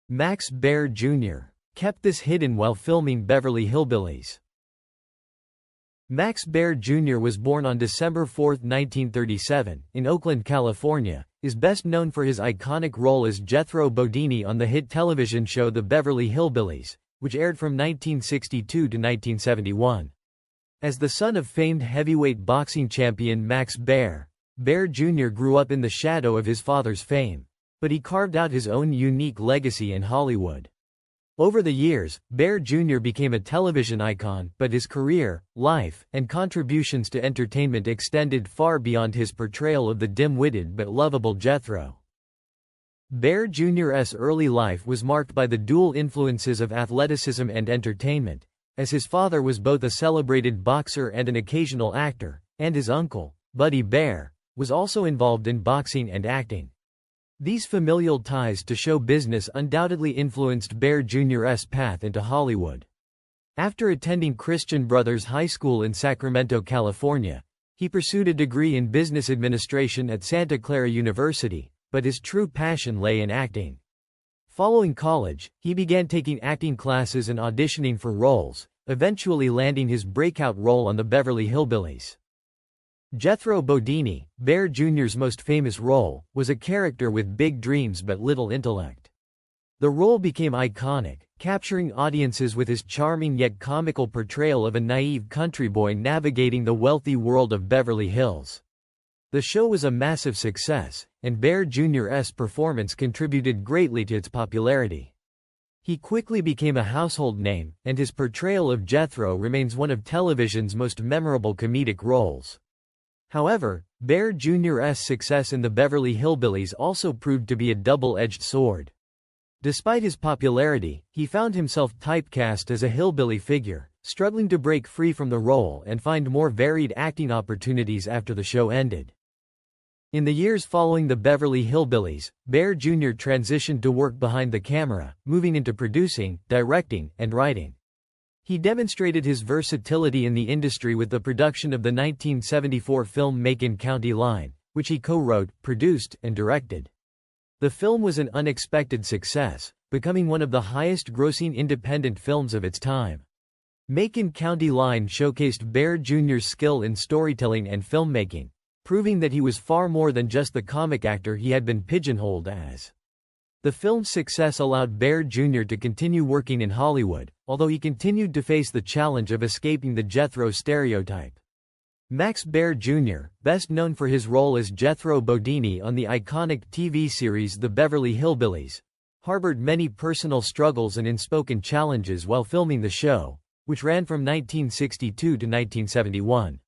Max Baer Jr. kept this hidden while filming Beverly Hillbillies. Max Baer Jr. was born on December 4, 1937, in Oakland, California, is best known for his iconic role as Jethro Bodini on the hit television show The Beverly Hillbillies, which aired from 1962 to 1971. As the son of famed heavyweight boxing champion Max Baer, Baer Jr. grew up in the shadow of his father's fame, but he carved out his own unique legacy in Hollywood. Over the years, Baer Jr. became a television icon, but his career, life, and contributions to entertainment extended far beyond his portrayal of the dim-witted but lovable Jethro. Baer Jr.'s early life was marked by the dual influences of athleticism and entertainment, as his father was both a celebrated boxer and an occasional actor, and his uncle, Buddy Baer, was also involved in boxing and acting. These familial ties to show business undoubtedly influenced Baer Jr.'s path into Hollywood. After attending Christian Brothers High School in Sacramento, California, he pursued a degree in business administration at Santa Clara University, but his true passion lay in acting. Following college, he began taking acting classes and auditioning for roles, eventually landing his breakout role on The Beverly Hillbillies. Jethro Bodini, Baer Jr.'s most famous role, was a character with big dreams but little intellect. The role became iconic, capturing audiences with his charming yet comical portrayal of a naive country boy navigating the wealthy world of Beverly Hills. The show was a massive success, and Baer Jr.'s performance contributed greatly to its popularity. He quickly became a household name, and his portrayal of Jethro remains one of television's most memorable comedic roles. However, Baer Jr.'s success in The Beverly Hillbillies also proved to be a double-edged sword. Despite his popularity, he found himself typecast as a hillbilly figure, struggling to break free from the role and find more varied acting opportunities after the show ended. In the years following The Beverly Hillbillies, Baer Jr. transitioned to work behind the camera, moving into producing, directing, and writing. He demonstrated his versatility in the industry with the production of the 1974 film Macon County Line, which he co-wrote, produced, and directed. The film was an unexpected success, becoming one of the highest-grossing independent films of its time. Macon County Line showcased Baer Jr.'s skill in storytelling and filmmaking, proving that he was far more than just the comic actor he had been pigeonholed as. The film's success allowed Baer Jr. to continue working in Hollywood, although he continued to face the challenge of escaping the Jethro stereotype. Max Baer Jr., best known for his role as Jethro Bodini on the iconic TV series The Beverly Hillbillies, harbored many personal struggles and unspoken challenges while filming the show, which ran from 1962 to 1971.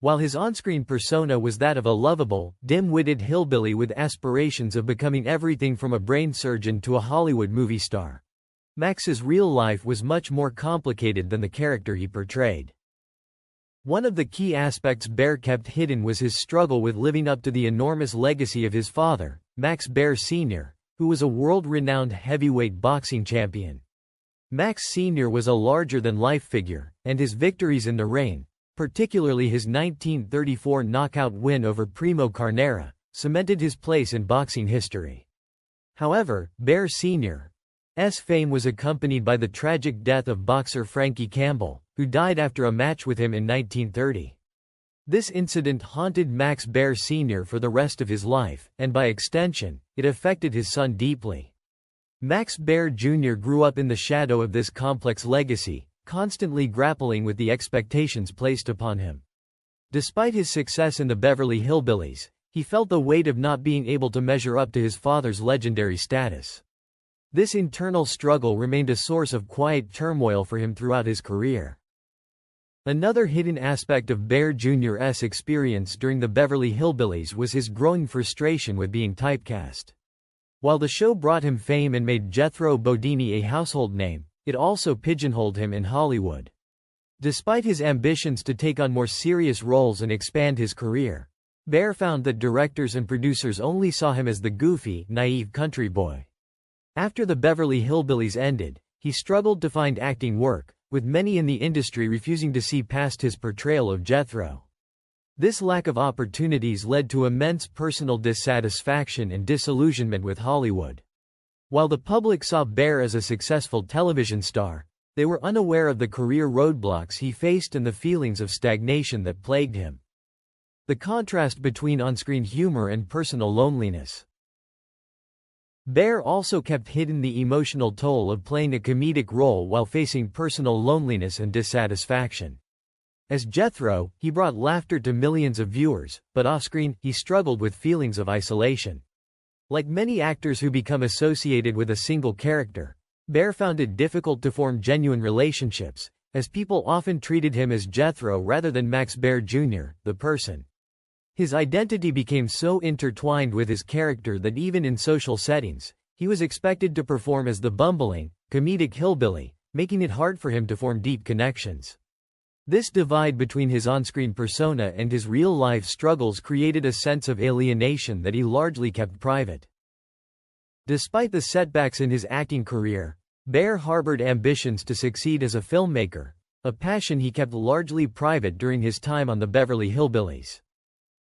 While his on-screen persona was that of a lovable, dim-witted hillbilly with aspirations of becoming everything from a brain surgeon to a Hollywood movie star, Max's real life was much more complicated than the character he portrayed. One of the key aspects Baer kept hidden was his struggle with living up to the enormous legacy of his father, Max Baer Sr., who was a world-renowned heavyweight boxing champion. Max Sr. was a larger-than-life figure, and his victories in the ring, particularly his 1934 knockout win over Primo Carnera, cemented his place in boxing history. However, Baer Sr.'s fame was accompanied by the tragic death of boxer Frankie Campbell, who died after a match with him in 1930. This incident haunted Max Baer Sr. for the rest of his life, and by extension, it affected his son deeply. Max Baer Jr. grew up in the shadow of this complex legacy, constantly grappling with the expectations placed upon him. Despite his success in The Beverly Hillbillies, he felt the weight of not being able to measure up to his father's legendary status. This internal struggle remained a source of quiet turmoil for him throughout his career. Another hidden aspect of Baer Jr.'s experience during The Beverly Hillbillies was his growing frustration with being typecast. While the show brought him fame and made Jethro Bodini a household name, it also pigeonholed him in Hollywood. Despite his ambitions to take on more serious roles and expand his career, Baer found that directors and producers only saw him as the goofy, naive country boy. After The Beverly Hillbillies ended, he struggled to find acting work, with many in the industry refusing to see past his portrayal of Jethro. This lack of opportunities led to immense personal dissatisfaction and disillusionment with Hollywood. While the public saw Baer as a successful television star, they were unaware of the career roadblocks he faced and the feelings of stagnation that plagued him. The contrast between on-screen humor and personal loneliness. Baer also kept hidden the emotional toll of playing a comedic role while facing personal loneliness and dissatisfaction. As Jethro, he brought laughter to millions of viewers, but off-screen, he struggled with feelings of isolation. Like many actors who become associated with a single character, Baer found it difficult to form genuine relationships, as people often treated him as Jethro rather than Max Baer Jr., the person. His identity became so intertwined with his character that even in social settings, he was expected to perform as the bumbling, comedic hillbilly, making it hard for him to form deep connections. This divide between his on-screen persona and his real-life struggles created a sense of alienation that he largely kept private. Despite the setbacks in his acting career, Baer harbored ambitions to succeed as a filmmaker, a passion he kept largely private during his time on the Beverly Hillbillies.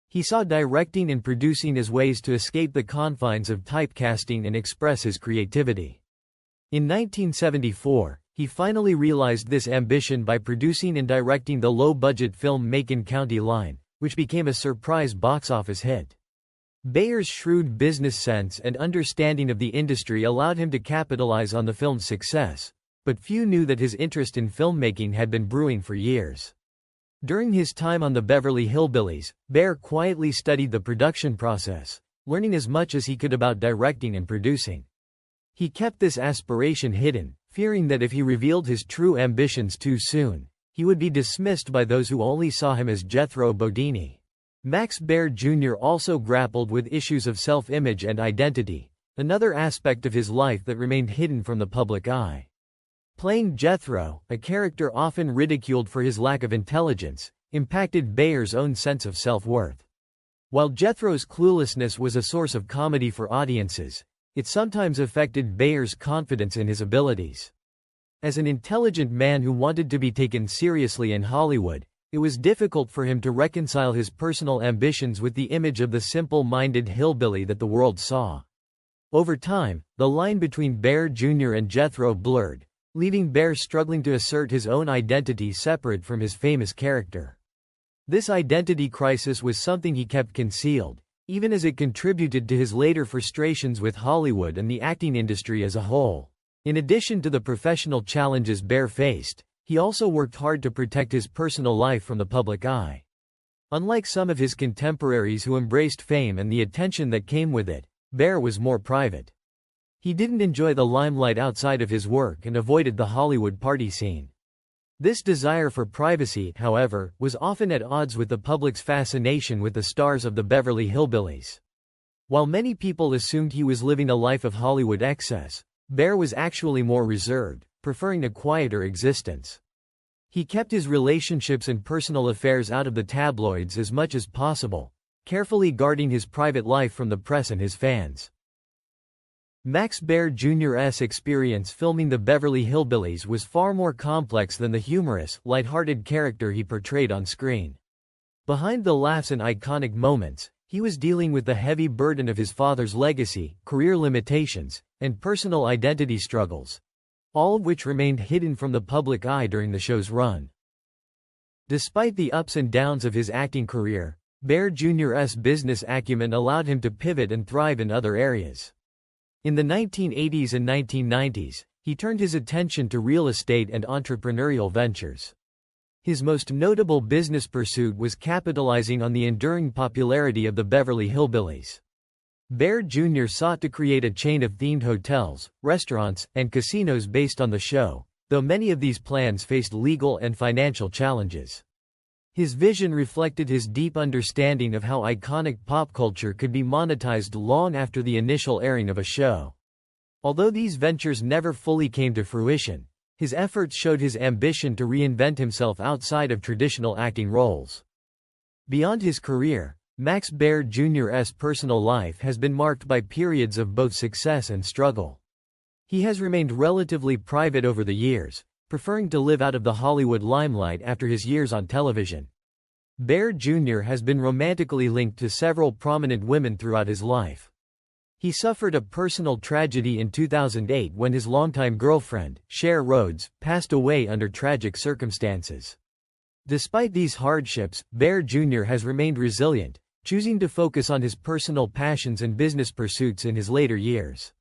He saw directing and producing as ways to escape the confines of typecasting and express his creativity. In 1974, he finally realized this ambition by producing and directing the low-budget film Macon County Line, which became a surprise box office hit. Baer's shrewd business sense and understanding of the industry allowed him to capitalize on the film's success, but few knew that his interest in filmmaking had been brewing for years. During his time on the Beverly Hillbillies, Baer quietly studied the production process, learning as much as he could about directing and producing. He kept this aspiration hidden, fearing that if he revealed his true ambitions too soon, he would be dismissed by those who only saw him as Jethro Bodini. Max Baer Jr. also grappled with issues of self-image and identity, another aspect of his life that remained hidden from the public eye. Playing Jethro, a character often ridiculed for his lack of intelligence, impacted Baer's own sense of self-worth. While Jethro's cluelessness was a source of comedy for audiences, it sometimes affected Baer's confidence in his abilities. As an intelligent man who wanted to be taken seriously in Hollywood, it was difficult for him to reconcile his personal ambitions with the image of the simple-minded hillbilly that the world saw. Over time, the line between Baer Jr. and Jethro blurred, leaving Baer struggling to assert his own identity separate from his famous character. This identity crisis was something he kept concealed, even as it contributed to his later frustrations with Hollywood and the acting industry as a whole. In addition to the professional challenges Baer faced, he also worked hard to protect his personal life from the public eye. Unlike some of his contemporaries who embraced fame and the attention that came with it, Baer was more private. He didn't enjoy the limelight outside of his work and avoided the Hollywood party scene. This desire for privacy, however, was often at odds with the public's fascination with the stars of the Beverly Hillbillies. While many people assumed he was living a life of Hollywood excess, Baer was actually more reserved, preferring a quieter existence. He kept his relationships and personal affairs out of the tabloids as much as possible, carefully guarding his private life from the press and his fans. Max Baer Jr.'s experience filming the Beverly Hillbillies was far more complex than the humorous, lighthearted character he portrayed on screen. Behind the laughs and iconic moments, he was dealing with the heavy burden of his father's legacy, career limitations, and personal identity struggles, all of which remained hidden from the public eye during the show's run. Despite the ups and downs of his acting career, Baer Jr.'s business acumen allowed him to pivot and thrive in other areas. In the 1980s and 1990s, he turned his attention to real estate and entrepreneurial ventures. His most notable business pursuit was capitalizing on the enduring popularity of the Beverly Hillbillies. Baer Jr. sought to create a chain of themed hotels, restaurants, and casinos based on the show, though many of these plans faced legal and financial challenges. His vision reflected his deep understanding of how iconic pop culture could be monetized long after the initial airing of a show. Although these ventures never fully came to fruition, his efforts showed his ambition to reinvent himself outside of traditional acting roles. Beyond his career, Max Baer Jr.'s personal life has been marked by periods of both success and struggle. He has remained relatively private over the years, preferring to live out of the Hollywood limelight after his years on television. Baer Jr. has been romantically linked to several prominent women throughout his life. He suffered a personal tragedy in 2008 when his longtime girlfriend, Cher Rhodes, passed away under tragic circumstances. Despite these hardships, Baer Jr. has remained resilient, choosing to focus on his personal passions and business pursuits in his later years.